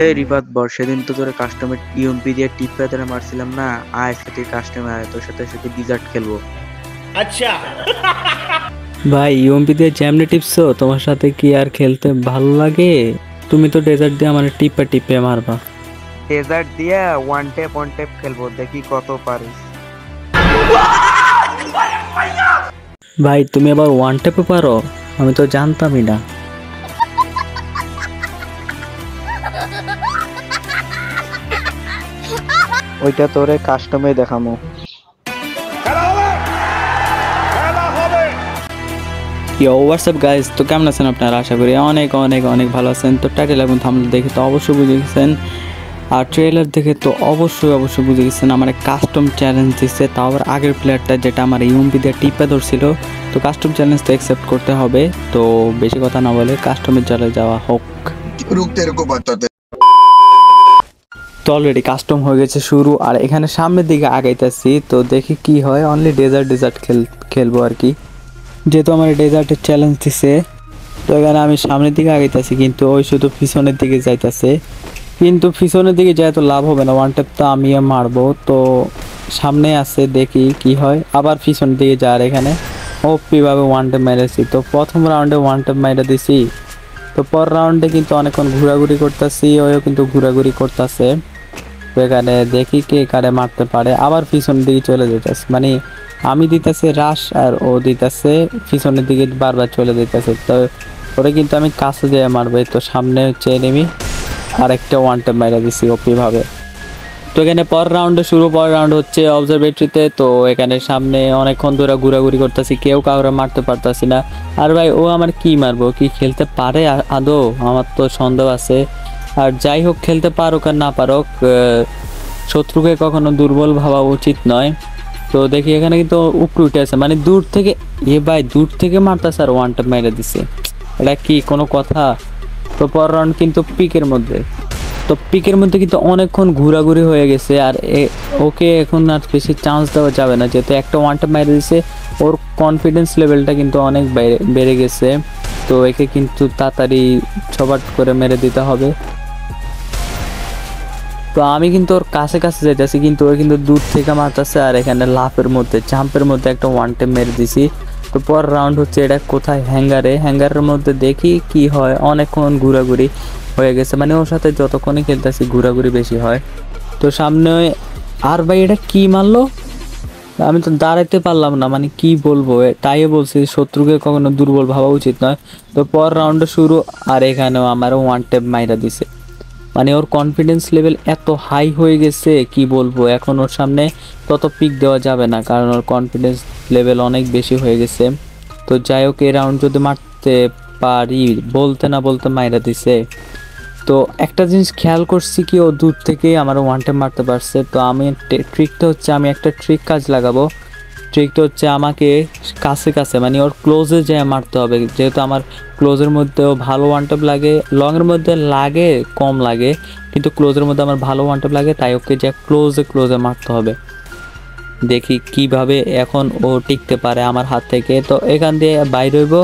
এই রিপাত বর, সেদিন তো তোরে কাস্টমে ইউএমপি দিয়ে টিপ্পা তোরে মারছিলাম না। আয় সাথে কাস্টমে আয়, তোর সাথে সাথে ডিজার্ট খেলবো। ভাই ইউএমপি দিয়ে যেমনি টিপছো তোমার সাথে কি আর খেলতে ভালো লাগে? তুমি তো ডেজার্ট দিয়ে আমার টিপে টিপে মারবা। ডেজার্ট দিয়ে ওয়ান টেপ খেলবো, দেখি কত পারিস। ভাই তুমি আবার ওয়ান টেপে পারো? আমি তো জানতামই না। ওইটা তোরে কাস্টমে দেখামো। কি হোয়াটসঅ্যাপ গাইজ, তো কেমন আছেন আপনারা? আশা করি অনেক অনেক অনেক ভালো আছেন। তো টাইটেল এবং থাম্বনেল দেখে তো অবশ্যই বুঝে গেছেন, আর ট্রেলার দেখে তো অবশ্যই বুঝে গেছেন আমার কাস্টম চ্যালেঞ্জ দিচ্ছে। তাও আবার আগের প্লেয়ারটা যেটা আমার ইউএমপি দিয়ে টিপে ধরছিল, তো কাস্টম চ্যালেঞ্জ তো অ্যাকসেপ্ট করতে হবে। তো বেশি কথা না বলে কাস্টমের চলে যাওয়া হোক। তো অলরেডি কাস্টম হয়ে গেছে শুরু, আর এখানে সামনের দিকে আগাইতেছি। তো দেখি কি হয়, অনলি ডেজার্ট খেলবো আর কি, যেহেতু আমার ডেজার্টের চ্যালেঞ্জ দিছে। তো এখানে আমি সামনের দিকে আগাইতেছি, কিন্তু ওই শুধু পিছনের দিকে যাইতেছে। কিন্তু পিছনের দিকে যায় তো লাভ হবে না, ওয়ান ট্যাপ তো আমি মারবো। তো সামনে আছে, দেখি কি হয়। আবার পিছনের দিকে যাওয়ার এখানে ওপি ভাবে ওয়ান ট্যাপ মেরেছি। তো প্রথম রাউন্ডে ওয়ান ট্যাপ মেরে দিছি। তো পর রাউন্ডে কিন্তু অনেকক্ষণ ঘোরাঘুরি করতেছি, ওইও কিন্তু ঘোরাঘুরি করতেছে। তো এখানে দেখি কে কারে মারতে পারে। আবার পিছনের দিকে চলে যেতেছে, মানে আমি দিতেছে রাশ আর ও দিতেছে পিছনের দিকে বারবার চলে যেতেছে। তো ওরে কিন্তু আমি কাছে যেয়ে মারবে। তো সামনে হচ্ছে এনিমি, আর একটা ওয়ান ট্যাপ মাইরা দিছি ওপি ভাবে। তো এখানে পর রাউন্ড হচ্ছে অবজারভেটরিতে। তো এখানে সামনে অনেকক্ষণ ধরে ঘোরাঘুরি করতেছি, কেউ কাউরে মারতে পারতাছি না। আর ভাই ও আমার কি মারবো, কি খেলতে পারে আদৌ? আমার তো সন্দেহ আছে। আর যাই হোক, খেলতে পারুক আর না পারুক, শত্রুকে কখনো দুর্বল ভাবা উচিত নয়। তো দেখি এখানে কিন্তু উপরে উঠে আছে, মানে দূর থেকে ভাই দূর থেকে মারতেছে আর ওয়ান ট্যাপ মেরে দিছে, এটা কি কোনো কথা? তো পর রাউন্ড কিন্তু পিকের মধ্যে কিন্তু অনেকক্ষণ ঘোরাঘুরি হয়ে গেছে। আর ওকে এখন আর বেশি চান্স দেওয়া যাবে না, যেহেতু একটা ওয়ান ট্যাপ মেরে দিছে। ওর কনফিডেন্স লেভেলটা কিন্তু অনেক বেড়ে গেছে। তো একে কিন্তু তাড়াতাড়ি ছবাট করে মেরে দিতে হবে। তো আমি কিন্তু ওর কাছে যেতেছি, কিন্তু ও কিন্তু দূর থেকে মারতেছে। আর এখানে জাম্পের মধ্যে একটা ওয়ান ট্যাপ মেরে দিছি। তো পর রাউন্ড হচ্ছে এটা কোথায়, হ্যাঙ্গারের মধ্যে দেখি কি হয়। অনেকক্ষণ ঘোরাঘুরি হয়ে গেছে, মানে ওর সাথে যতক্ষণই খেলতেছি ঘোরাঘুরি বেশি হয়। তো সামনে আর ভাই এটা কি মারলো, আমি তো দাঁড়াইতে পারলাম না, মানে কি বলবো। তাই বলছি শত্রুকে কখনো দুর্বল ভাবা উচিত নয়। তো পর রাউন্ডে শুরু, আর এখানেও আমারও ওয়ান ট্যাপ মাইরা দিছে। মানে ওর কনফিডেন্স লেভেল এত হাই হয়ে গেছে, কি বলবো। এখন ওর সামনে তত পিক দেওয়া যাবে না, কারণ ওর কনফিডেন্স লেভেল অনেক বেশি হয়ে গেছে। তো যাই হোক, এই রাউন্ড যদি মারতে পারি, বলতে না বলতে মাইরা দিছে। তো একটা জিনিস খেয়াল করছি কি, ও দূর থেকে আমার ওয়ান টাইম মারতে পারছে। তো আমি ট্রিকটা হচ্ছে, আমি একটা ট্রিক কাজ লাগাবো। ট্রিকটা হচ্ছে আমাকে কাছে মানে ওর ক্লোজে যেয়ে মারতে হবে, যেহেতু আমার ক্লোজের মধ্যেও ভালো ওয়ান ট্যাপ লাগে। লংয়ের মধ্যে লাগে কম লাগে, কিন্তু ক্লোজের মধ্যে আমার ভালো ওয়ান ট্যাপ লাগে। তাই ওকে যে ক্লোজে মারতে হবে। দেখি কিভাবে এখন ও টিকতে পারে আমার হাত থেকে। তো এখান দিয়ে বাইরে হইব,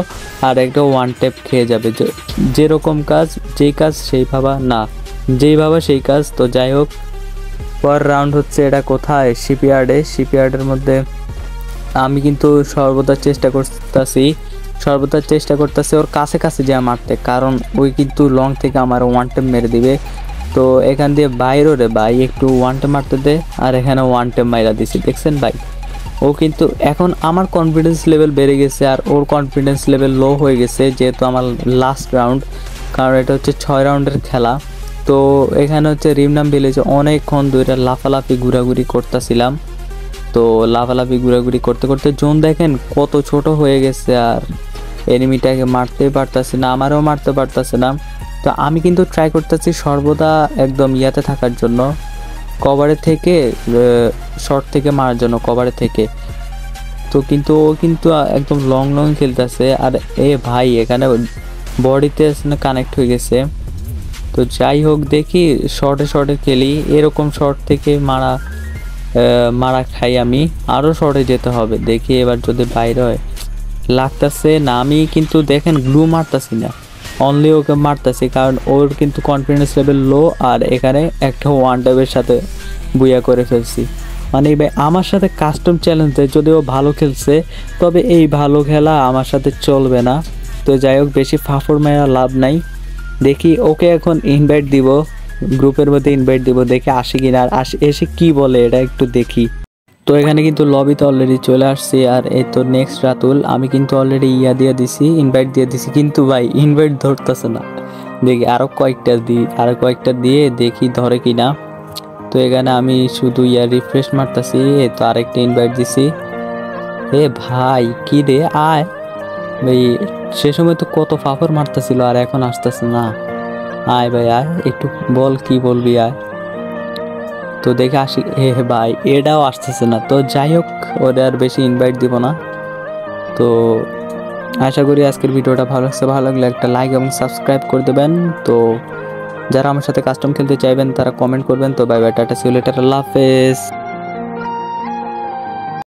আর একটা ওয়ান ট্যাপ খেয়ে যাবে। যেরকম কাজ, যেই কাজ সেই ভাবা না, যেই ভাবা সেই কাজ। তো যাই হোক, পর রাউন্ড হচ্ছে এটা কোথায়, শিপইয়ার্ডের মধ্যে আমি কিন্তু সর্বদা চেষ্টা করতেছি ওর কাছে যে মারতে, কারণ ওই কিন্তু লং থেকে আমার ওয়ান ট্যাপ মেরে দিবে। তো এখান দিয়ে বাইরে রে ভাই একটু ওয়ান ট্যাপ মারতে দে। আর এখানে ওয়ান ট্যাপ মাইরা দিছি, দেখছেন ভাই। ও কিন্তু এখন আমার কনফিডেন্স লেভেল বেড়ে গেছে, আর ওর কনফিডেন্স লেভেল লো হয়ে গেছে, যেহেতু আমার লাস্ট রাউন্ড, কারণ এটা হচ্ছে 6 রাউন্ডের খেলা। তো এখানে হচ্ছে রিমনাম ভিলেজে অনেকক্ষণ ধরে লাফালাফি ঘোরাঘুরি করতেছিলাম। তো লাফালাফি ঘোরাঘুরি করতে করতে জোন দেখেন কত ছোট হয়ে গেছে, আর এনিমিটাকে মারতেই পারতাছি না, আমারও মারতে পারতাছে না। তো আমি কিন্তু ট্রাই করতেছি সর্বদা একদম ইয়াতে থাকার জন্য, কভারে থেকে শর্ট থেকে মারার জন্য, কভারে থেকে। তো কিন্তু ও কিন্তু একদম লং খেলতেছে। আর ভাই এখানে বডিতে কানেক্ট হয়ে গেছে। তো যাই হোক, দেখি শর্টে খেলি, এরকম শর্ট থেকে মারা খাই আমি। আরও শর্টে যেতে হবে, দেখি এবার যদি বাইরে হয়। লাগতেছে না, আমি কিন্তু দেখেন গ্লু মারতাছি না, অনলি ওকে মারতেছি, কারণ ওর কিন্তু কনফিডেন্স লেভেল লো, আর এখানে একটা ওয়ান টাইপের সাথে বুয়া করে ফেলছি। মানে ভাই আমার সাথে কাস্টম চ্যালেঞ্জ দেয়, যদি ও ভালো খেলছে তবে এই ভালো খেলা আমার সাথে চলবে না। তো যাই হোক, বেশি ফাফড় মেরা লাভ নাই। দেখি ওকে এখন ইনভাইট দিব, গ্রুপের মধ্যে ইনভাইট দিব, দেখি আসে কিনা, আর এসে কি বলে এটা একটু দেখি। তো এখানে কিন্তু লবিতে অলরেডি চলে আসছি, আর এই তো নেক্সট রাতুল, আমি কিন্তু অলরেডি দিয়ে দিছি, ইনভাইট দিয়ে দিছি, কিন্তু ভাই ইনভাইট ধরতেছে না। দেখি আরও কয়েকটা দিয়ে দেখি ধরে কিনা। তো এখানে আমি শুধু রিফ্রেশ মারতেছি, তো আরেকটা ইনভাইট দিছি। এ ভাই কি রে, আয় ভাই, সে সময় তো কত ফাফর মারতেছিল আর এখন আসতেছে না। আয় ভাই আয়, একটু বল কি বলবি আয়। তো দেখে আসি, ভাই এটাও আসতেছে না। তো যাই হোক, ওদের আর বেশি ইনভাইট দিব না। তো আশা করি আজকের ভিডিওটা ভালো লাগলে একটা লাইক এবং সাবস্ক্রাইব করে দেবেন। তো যারা আমার সাথে কাস্টম খেলতে চাইবেন তারা কমেন্ট করবেন। তো bye bye, tata, see you later, আল্লাহ হাফেজ।